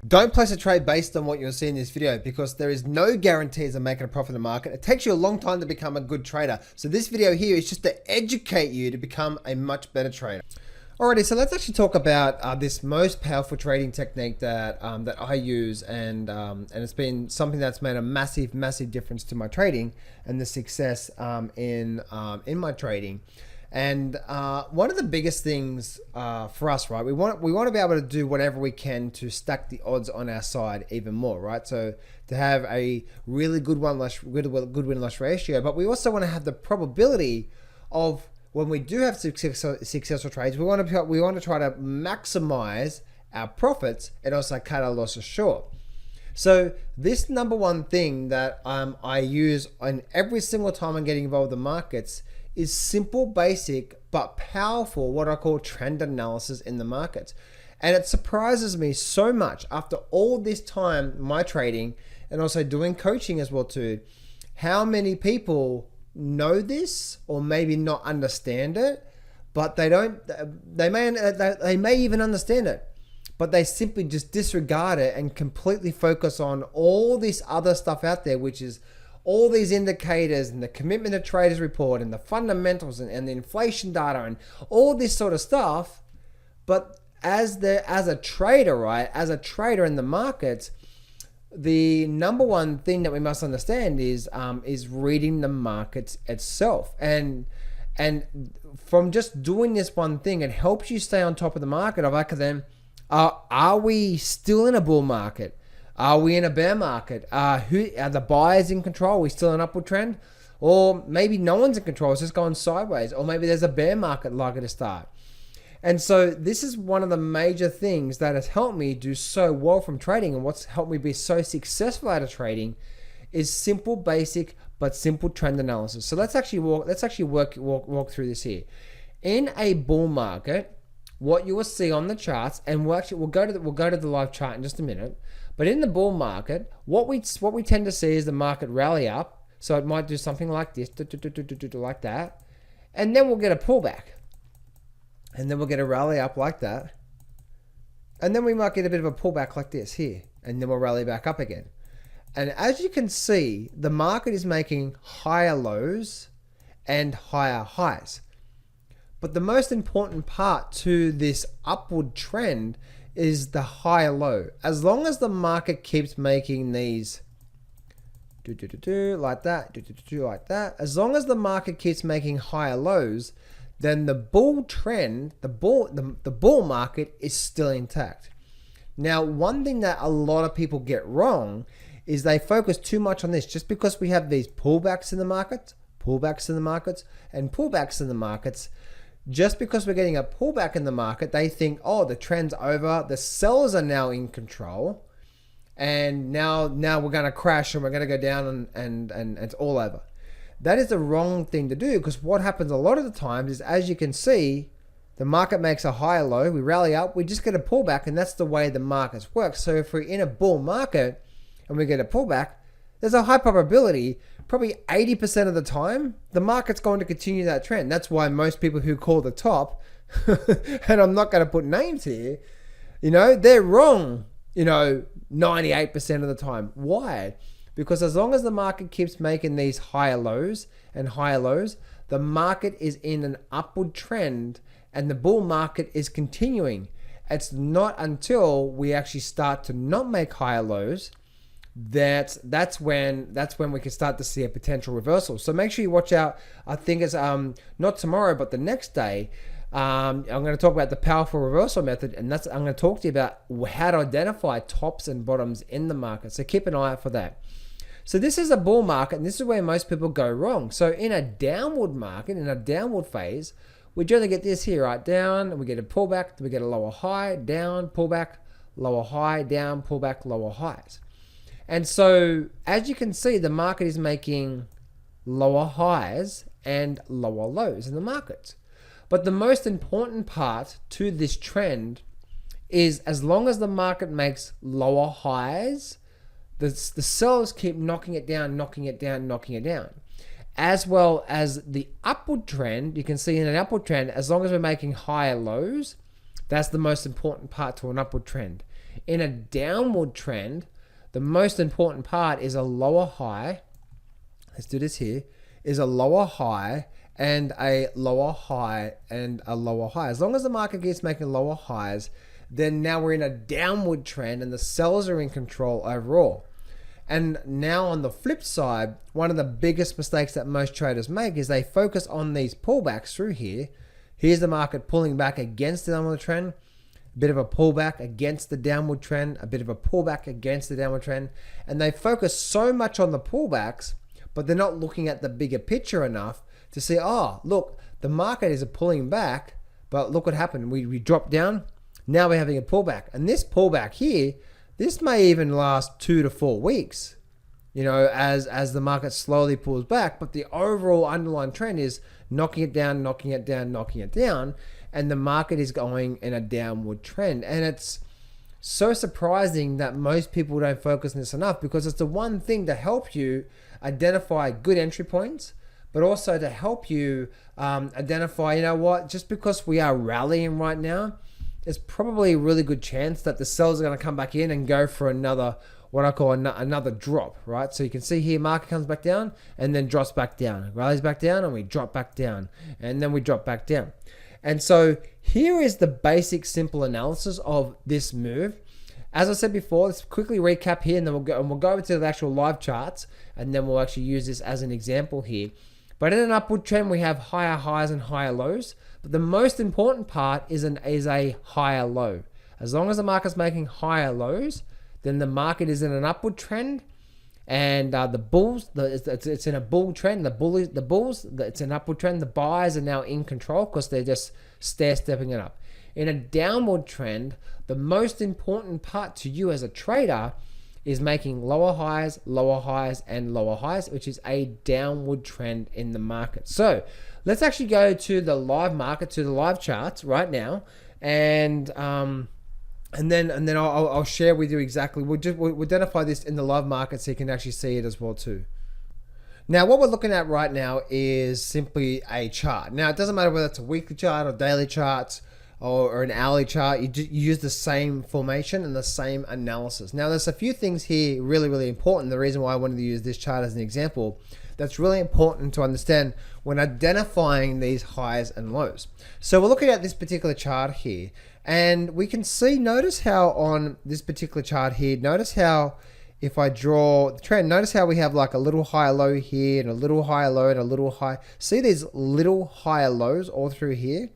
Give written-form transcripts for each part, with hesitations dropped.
Don't place a trade based on what you'll see in this video because there is no guarantees of making a profit in the market. It takes you a long time to become a good trader. So this video here is just to educate you to become a much better trader. Alrighty, so let's actually talk about this most powerful trading technique that that I use, and it's been something that's made a massive difference to my trading and the success in my trading. And one of the biggest things for us, right? We want to be able to do whatever we can to stack the odds on our side even more, right? So to have a really good win-loss ratio, but we also want to have the probability of when we do have successful trades, we want to try to maximize our profits and also cut our losses short. So this number one thing that I use on every single time I'm getting involved in markets is simple, basic, but powerful, what I call trend analysis in the markets. And it surprises me so much after all this time, my trading, and also doing coaching as well too, how many people know this or maybe not understand it, but they may even understand it, but they simply just disregard it and completely focus on all this other stuff out there, which is all these indicators and the commitment to traders report and the fundamentals and the inflation data and all this sort of stuff. But as a trader, right, as a trader in the markets, the number one thing that we must understand is reading the markets itself. And from just doing this one thing, it helps you stay on top of the market of, okay, then are we still in a bull market? Are we in a bear market? Who are the buyers in control? Are we still in an upward trend? Or maybe no one's in control, it's just going sideways. Or maybe there's a bear market likely to start. And so this is one of the major things that has helped me do so well from trading, and what's helped me be so successful out of trading is simple, basic, but simple trend analysis. So let's actually walk through this here. In a bull market, what you will see on the charts, and we'll go to the live chart in just a minute. But in the bull market, what we tend to see is the market rally up. So it might do something like this, like that, and then we'll get a pullback, and then we'll get a rally up like that, and then we might get a bit of a pullback like this here, and then we'll rally back up again. And as you can see, the market is making higher lows and higher highs. But the most important part to this upward trend is the higher low. As long as the market keeps making these like that, like that, as long as the market keeps making higher lows, then the bull trend, the bull market is still intact. Now, one thing that a lot of people get wrong is they focus too much on this. Just because we have these pullbacks in the market, and pullbacks in the markets, just because we're getting a pullback in the market, they think, oh, the trend's over, the sellers are now in control, and now we're going to crash and we're going to go down and it's all over. That is the wrong thing to do, because what happens a lot of the times is, as you can see, the market makes a higher low, we rally up, we just get a pullback, and that's the way the markets work. So if we're in a bull market and we get a pullback, there's a high probability, probably 80% of the time, the market's going to continue that trend. That's why most people who call the top, and I'm not going to put names here, they're wrong, 98% of the time. Why? Because as long as the market keeps making these higher lows and higher lows, the market is in an upward trend and the bull market is continuing. It's not until we actually start to not make higher lows that's when we can start to see a potential reversal. So make sure you watch out. I think it's not tomorrow, but the next day, I'm going to talk about the powerful reversal method, and I'm going to talk to you about how to identify tops and bottoms in the market. So keep an eye out for that. So this is a bull market, and this is where most people go wrong. So in a downward market, in a downward phase, we generally get this here, right? Down, and we get a pullback, we get a lower high, down, pullback, lower high, down, pullback, lower highs. And so, as you can see, the market is making lower highs and lower lows in the market. But the most important part to this trend is, as long as the market makes lower highs, the sellers keep knocking it down. As well as the upward trend, you can see in an upward trend, as long as we're making higher lows, that's the most important part to an upward trend. In a downward trend, the most important part is a lower high. Let's do this here. Is a lower high and a lower high and a lower high. As long as the market keeps making lower highs, then now we're in a downward trend and the sellers are in control overall. And now on the flip side, one of the biggest mistakes that most traders make is they focus on these pullbacks through here. Here's the market pulling back against the downward trend, a bit of a pullback against the downward trend, a bit of a pullback against the downward trend. And they focus so much on the pullbacks, but they're not looking at the bigger picture enough to see, oh, look, the market is pulling back, but look what happened. We dropped down. Now we're having a pullback. And this pullback here, this may even last 2 to 4 weeks, you know, as the market slowly pulls back. But the overall underlying trend is knocking it down, knocking it down, knocking it down. And the market is going in a downward trend. And it's so surprising that most people don't focus on this enough, because it's the one thing to help you identify good entry points, but also to help you identify, you know what, just because we are rallying right now, there's probably a really good chance that the sellers are going to come back in and go for another, what I call another drop, right? So you can see here, market comes back down and then drops back down, rallies back down, and we drop back down, and then we drop back down. And so here is the basic simple analysis of this move. As I said before, let's quickly recap here, and then we'll go over to the actual live charts, and then we'll actually use this as an example here. But in an upward trend, we have higher highs and higher lows. But the most important part is a higher low. As long as the market's making higher lows, then the market is in an upward trend, and the bulls, it's in a bull trend. The bulls, it's an upward trend. The buyers are now in control because they're just stair-stepping it up. In a downward trend, the most important part to you as a trader is making lower highs, and lower highs, which is a downward trend in the market. So let's actually go to the live market, to the live charts right now, and then I'll share with you exactly. We'll identify this in the live market so you can actually see it as well too. Now, what we're looking at right now is simply a chart. Now, it doesn't matter whether it's a weekly chart or daily charts or an hourly chart, you use the same formation and the same analysis. Now, there's a few things here really important. The reason why I wanted to use this chart as an example, that's really important to understand when identifying these highs and lows. So we're looking at this particular chart here, and we can see, notice how on this particular chart here, notice how if I draw the trend, notice how we have like a little higher low here and a little higher low and a little high. See these little higher lows all through here?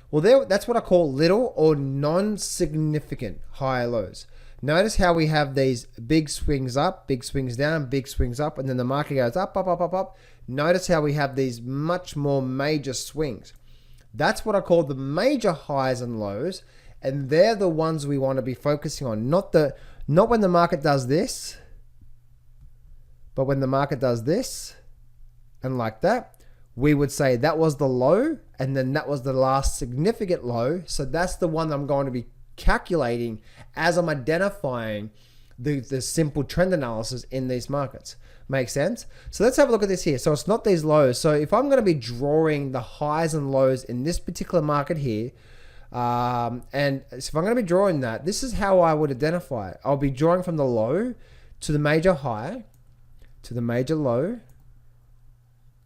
Well, that's what I call little or non-significant higher lows. Notice how we have these big swings up, big swings down, big swings up, and then the market goes up, up, up, up, up. Notice how we have these much more major swings. That's what I call the major highs and lows, and they're the ones we want to be focusing on. Not when the market does this, but when the market does this, and like that, we would say that was the low, and then that was the last significant low. So that's the one I'm going to be calculating as I'm identifying the simple trend analysis in these markets. Make sense? So let's have a look at this here. So it's not these lows. So if I'm going to be drawing the highs and lows in this particular market here, and so if I'm going to be drawing that, this is how I would identify it. I'll be drawing from the low to the major high, to the major low,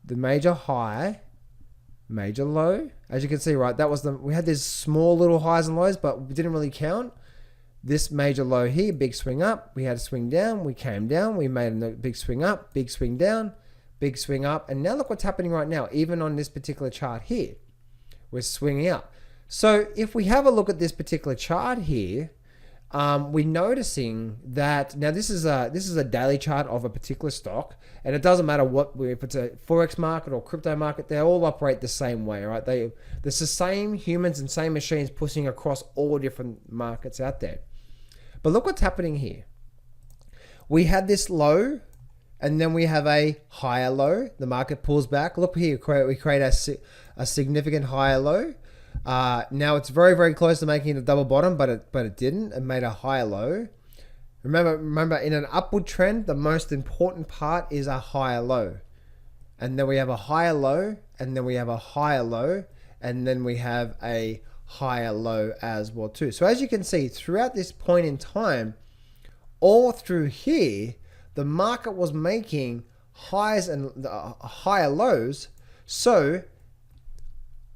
the major high, major low. As you can see, right, we had these small little highs and lows, but we didn't really count. This major low here, big swing up, we had a swing down, we came down, we made a big swing up, big swing down, big swing up, and now look what's happening right now. Even on this particular chart here, we're swinging up. So if we have a look at this particular chart here, we're noticing that now this is a daily chart of a particular stock, and it doesn't matter if it's a forex market or crypto market, they all operate the same way, right? There's the same humans and same machines pushing across all different markets out there. But look what's happening here. We had this low, and then we have a higher low. The market pulls back. Look here, we create a significant higher low. Now it's very close to making a double bottom, but it didn't. It made a higher low. Remember, in an upward trend, the most important part is a higher low, and then we have a higher low, and then we have a higher low, and then we have a higher low as well too. So as you can see, throughout this point in time, all through here, the market was making highs and higher lows. So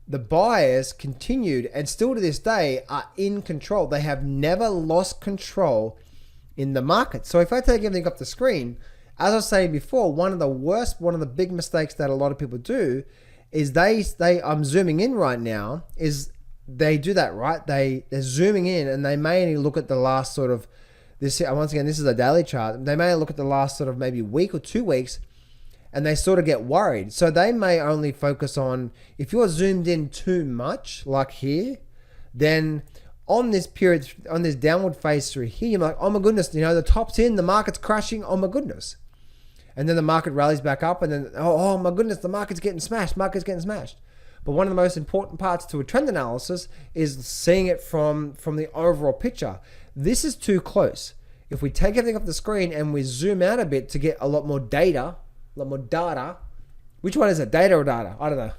the buyers continued and still to this day are in control. They have never lost control in the market. So if I take everything off the screen, as I was saying before, one of the big mistakes that a lot of people do is I'm zooming in right now, is they do that, right? They're zooming in and they may only look at the last sort of, once again, this is a daily chart. They may look at the last sort of maybe week or 2 weeks and they sort of get worried. So they may only focus on, if you're zoomed in too much, like here, then on this period, on this downward phase through here, you're like, oh my goodness, the top's in, the market's crashing, oh my goodness. And then the market rallies back up and then, oh my goodness, the market's getting smashed. But one of the most important parts to a trend analysis is seeing it from the overall picture. This is too close. If we take everything off the screen and we zoom out a bit to get a lot more data, which one is it, data or data? I don't know,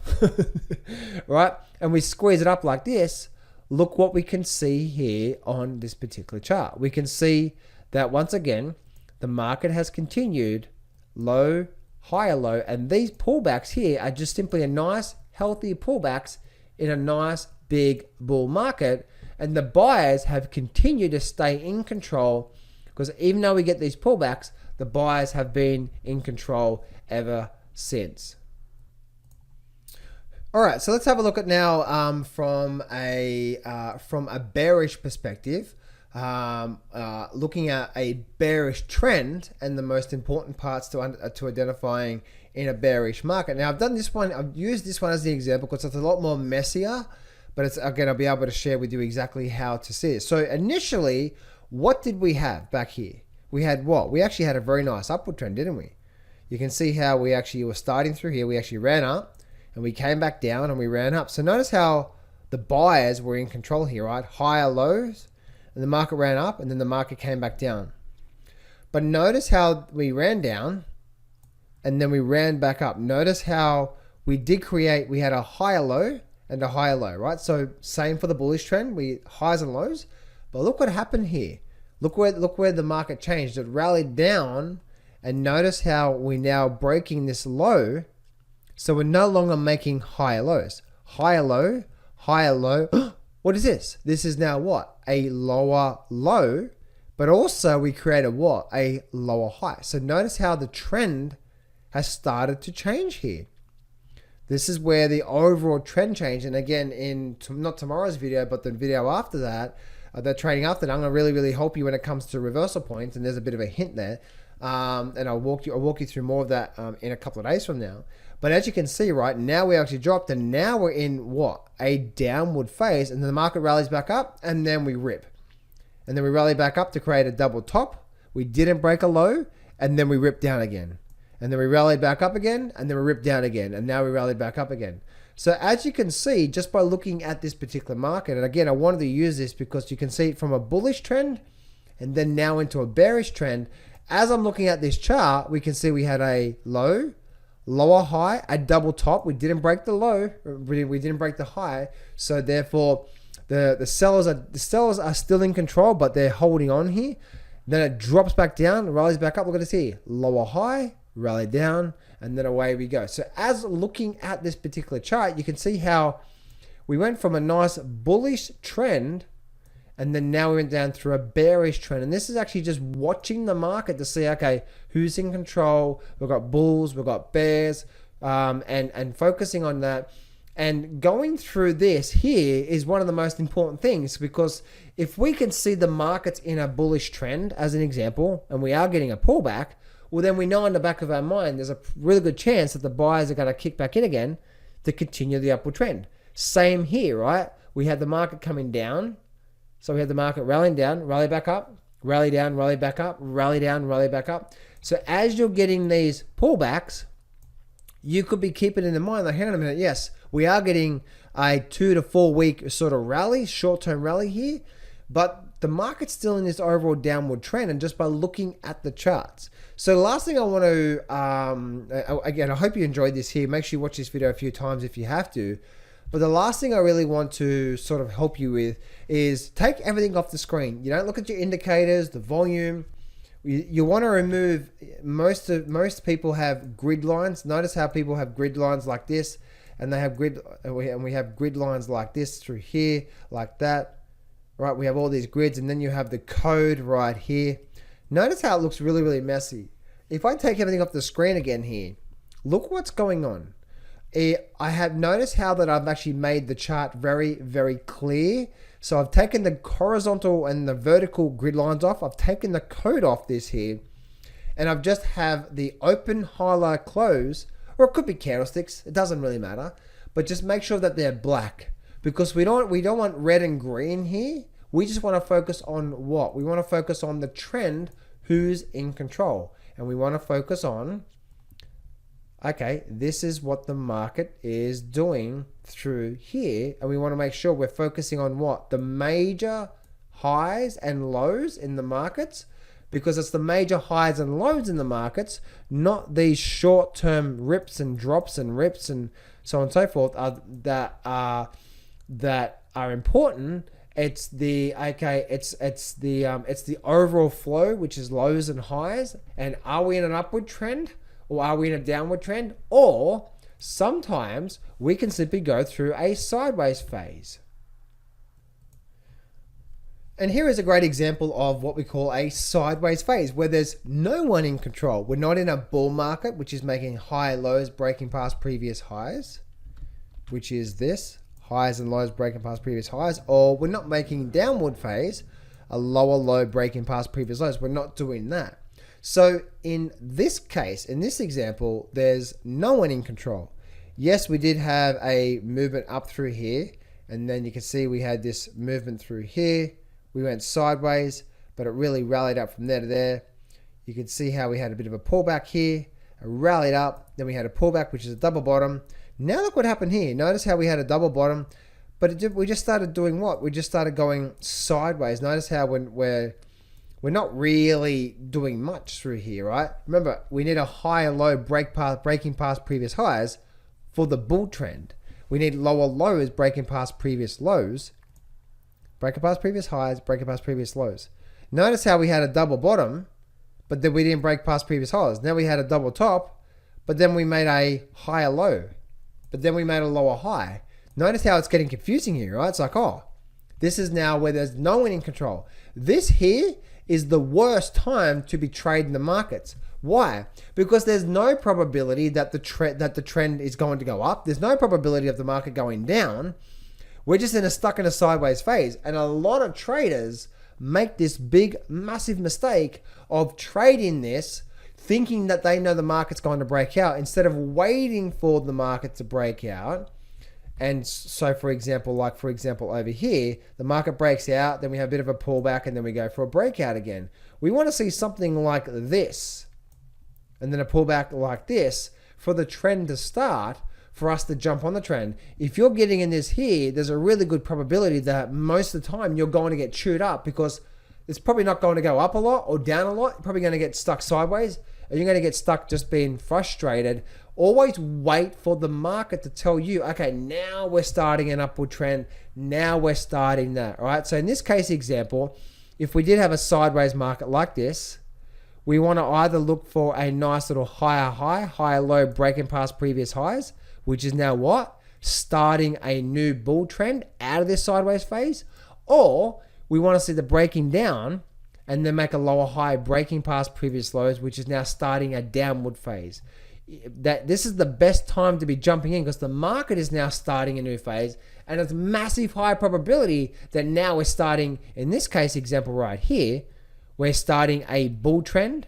right? And we squeeze it up like this, look what we can see here on this particular chart. We can see that once again, the market has continued low, higher low, and these pullbacks here are just simply a nice, healthy pullbacks in a nice, big bull market. And the buyers have continued to stay in control because even though we get these pullbacks, the buyers have been in control ever since. All right, so let's have a look at now from a bearish perspective. Looking at a bearish trend and the most important parts to identifying in a bearish market. Now I've used this one as the example because it's a lot more messier, but I'll be able to share with you exactly how to see it. So initially, what did we have back here? We had what? We actually had a very nice upward trend, didn't we? You can see how we actually were starting through here. We actually ran up and we came back down and we ran up. So notice how the buyers were in control here, right? Higher lows. And the market ran up and then the market came back down. But notice how we ran down and then we ran back up. Notice how we had a higher low and a higher low, right? So same for the bullish trend, highs and lows. But look what happened here. Look where the market changed. It rallied down and notice how we're now breaking this low. So we're no longer making higher lows. Higher low, higher low. What is this? This is now what? A lower low, but also we created what? A lower high. So notice how the trend has started to change here. This is where the overall trend changed. And again, not tomorrow's video, but the video after that, the trading after that, I'm going to really, really help you when it comes to reversal points. And there's a bit of a hint there. And I'll walk you through more of that in a couple of days from now. But as you can see, right, now we actually dropped and now we're in what? A downward phase, and then the market rallies back up and then we rip. And then we rally back up to create a double top. We didn't break a low and then we ripped down again. And then we rallied back up again and then we ripped down again. And now we rallied back up again. So as you can see, just by looking at this particular market, and again, I wanted to use this because you can see it from a bullish trend and then now into a bearish trend. As I'm looking at this chart, we can see we had a low, lower high, a double top. We didn't break the low, we didn't break the high. So therefore, the sellers are still in control, but they're holding on here. Then it drops back down, rallies back up. Look at this here, lower high, rally down, and then away we go. So as looking at this particular chart, you can see how we went from a nice bullish trend and then now we went down through a bearish trend. And this is actually just watching the market to see, okay, who's in control. We've got bulls, we've got bears, and focusing on that. And going through this here is one of the most important things, because if we can see the markets in a bullish trend, as an example, and we are getting a pullback, well, then we know in the back of our mind, there's a really good chance that the buyers are going to kick back in again to continue the upward trend. Same here, right? We had the market coming down. So we had the market rallying down, rally back up, rally down, rally back up, rally down, rally back up. So as you're getting these pullbacks, you could be keeping in mind, like, hang on a minute, yes, we are getting a 2 to 4 week sort of rally, short-term rally here, but the market's still in this overall downward trend, and just by looking at the charts. So the last thing I want to, again, I hope you enjoyed this here. Make sure you watch this video a few times if you have to. But the last thing I really want to sort of help you with is take everything off the screen. You don't look at your indicators, the volume. You want to remove, most people have grid lines. Notice how people have grid lines like this, and they have we have grid lines like this through here, like that, right? We have all these grids, and then you have the code right here. Notice how it looks really, really messy. If I take everything off the screen again here, look what's going on. I have noticed how that I've actually made the chart very, very clear. So I've taken the horizontal and the vertical grid lines off. I've taken the code off this here, and I've just have the open, highlight, close, or it could be candlesticks. It doesn't really matter, but just make sure that they're black, because we don't want red and green here. We just want to focus on what? We want to focus on the trend, who's in control, and we want to focus on, okay, this is what the market is doing through here, and we want to make sure we're focusing on what? The major highs and lows in the markets, because it's the major highs and lows in the markets, not these short-term rips and drops and rips and so on and so forth that are important. It's the overall flow, which is lows and highs, and are we in an upward trend? Or are we in a downward trend? Or sometimes we can simply go through a sideways phase. And here is a great example of what we call a sideways phase, where there's no one in control. We're not in a bull market, which is making high lows breaking past previous highs, which is this, highs and lows breaking past previous highs. Or we're not making downward phase, a lower low breaking past previous lows. We're not doing that. So in this case, in this example, there's no one in control. Yes, we did have a movement up through here, and then you can see we had this movement through here. We went sideways, but it really rallied up from there to there. You can see how we had a bit of a pullback here, a rallied up, then we had a pullback, which is a double bottom. Now look what happened here. Notice how we had a double bottom, but we just started doing what? We just started going sideways. Notice how when we're not really doing much through here, right? Remember, we need a high and low breaking past previous highs for the bull trend. We need lower lows breaking past previous lows, breaking past previous highs, breaking past previous lows. Notice how we had a double bottom, but then we didn't break past previous highs. Now we had a double top, but then we made a higher low, but then we made a lower high. Notice how it's getting confusing here, right? It's like, oh, this is now where there's no one in control. This here is the worst time to be trading the markets. Why? Because there's no probability that the trend is going to go up. There's no probability of the market going down. We're just stuck in a sideways phase. And a lot of traders make this big, massive mistake of trading this, thinking that they know the market's going to break out, instead of waiting for the market to break out. And so, for example, over here, the market breaks out, then we have a bit of a pullback, and then we go for a breakout again. We want to see something like this, and then a pullback like this for the trend to start, for us to jump on the trend. If you're getting in this here, there's a really good probability that most of the time you're going to get chewed up, because it's probably not going to go up a lot or down a lot. You're probably going to get stuck sideways, and you're going to get stuck just being frustrated. Always wait for the market to tell you, okay, now we're starting an upward trend. Now we're starting that, all right? So in this case example, if we did have a sideways market like this, we want to either look for a nice little higher high, higher low breaking past previous highs, which is now what? Starting a new bull trend out of this sideways phase. Or we want to see the breaking down and then make a lower high breaking past previous lows, which is now starting a downward phase. This is the best time to be jumping in, because the market is now starting a new phase, and it's massive high probability that now we're starting, in this case example right here, we're starting a bull trend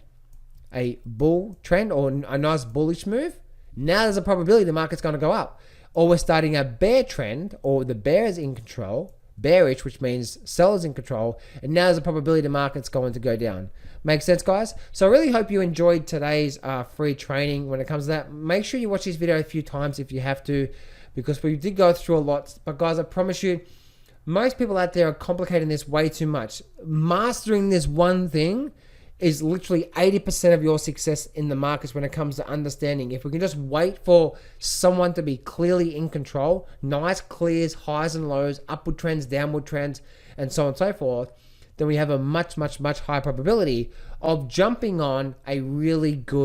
or a nice bullish move. Now there's a probability the market's going to go up. Or we're starting a bear trend, or the bear is in control, bearish, which means sellers in control, and now there's a probability the market's going to go down. Make sense, guys? So I really hope you enjoyed today's free training. When it comes to that, make sure you watch this video a few times if you have to, because we did go through a lot. But guys, I promise you, most people out there are complicating this way too much. Mastering this one thing is literally 80% of your success in the markets when it comes to understanding. If we can just wait for someone to be clearly in control, nice clears, highs and lows, upward trends, downward trends, and so on and so forth, then we have a much higher probability of jumping on a really good